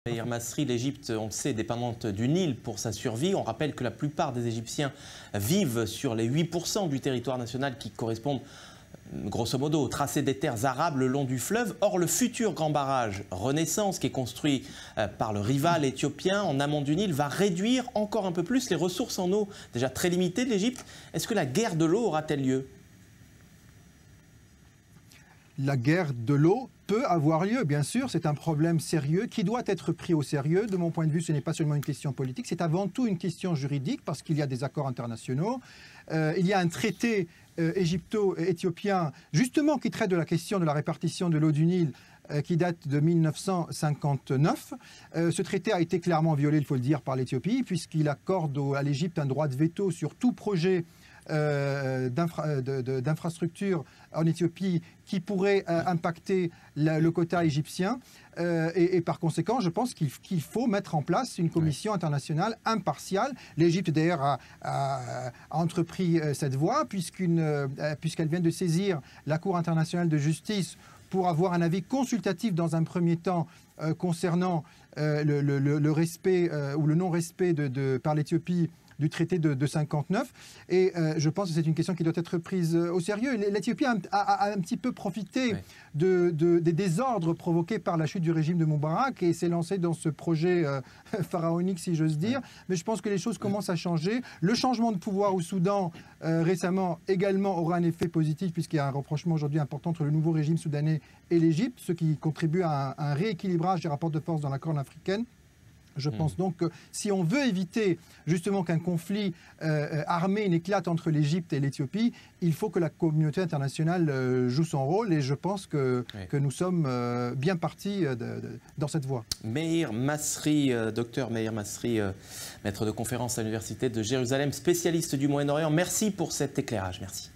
Meir Masri, l'Égypte, on le sait, est dépendante du Nil pour sa survie. On rappelle que la plupart des Égyptiens vivent sur les 8% du territoire national qui correspondent, grosso modo, au tracé des terres arabes le long du fleuve. Or, le futur grand barrage Renaissance, qui est construit par le rival éthiopien en amont du Nil, va réduire encore un peu plus les ressources en eau, déjà très limitées de l'Égypte. Est-ce que la guerre de l'eau aura-t-elle lieu ? La guerre de l'eau peut avoir lieu, bien sûr, c'est un problème sérieux qui doit être pris au sérieux. De mon point de vue, ce n'est pas seulement une question politique, c'est avant tout une question juridique parce qu'il y a des accords internationaux. Il y a un traité égypto-éthiopien justement qui traite de la question de la répartition de l'eau du Nil qui date de 1959. Ce traité a été clairement violé, il faut le dire, par l'Éthiopie puisqu'il accorde à l'Égypte un droit de veto sur tout projet d'infrastructures en Éthiopie qui pourrait impacter le quota égyptien. Et par conséquent, je pense qu'il faut mettre en place une commission internationale impartiale. L'Égypte, d'ailleurs, a entrepris cette voie puisqu'elle vient de saisir la Cour internationale de justice pour avoir un avis consultatif dans un premier temps concernant le respect ou le non-respect par l'Éthiopie du traité de 59. Et je pense que c'est une question qui doit être prise au sérieux. L'Éthiopie a un petit peu profité des désordres provoqués par la chute du régime de Moubarak et s'est lancé dans ce projet pharaonique, si j'ose dire. Mais je pense que les choses commencent à changer. Le changement de pouvoir au Soudan récemment également aura un effet positif puisqu'il y a un rapprochement aujourd'hui important entre le nouveau régime soudanais et l'Égypte, ce qui contribue à un rééquilibrage des rapports de force dans la Corne africaine. Je pense donc que si on veut éviter justement qu'un conflit armé n'éclate entre l'Égypte et l'Éthiopie, il faut que la communauté internationale joue son rôle et je pense que nous sommes bien partis dans cette voie. Meir Masri, docteur Meir Masri, maître de conférence à l'Université de Jérusalem, spécialiste du Moyen-Orient, merci pour cet éclairage. Merci.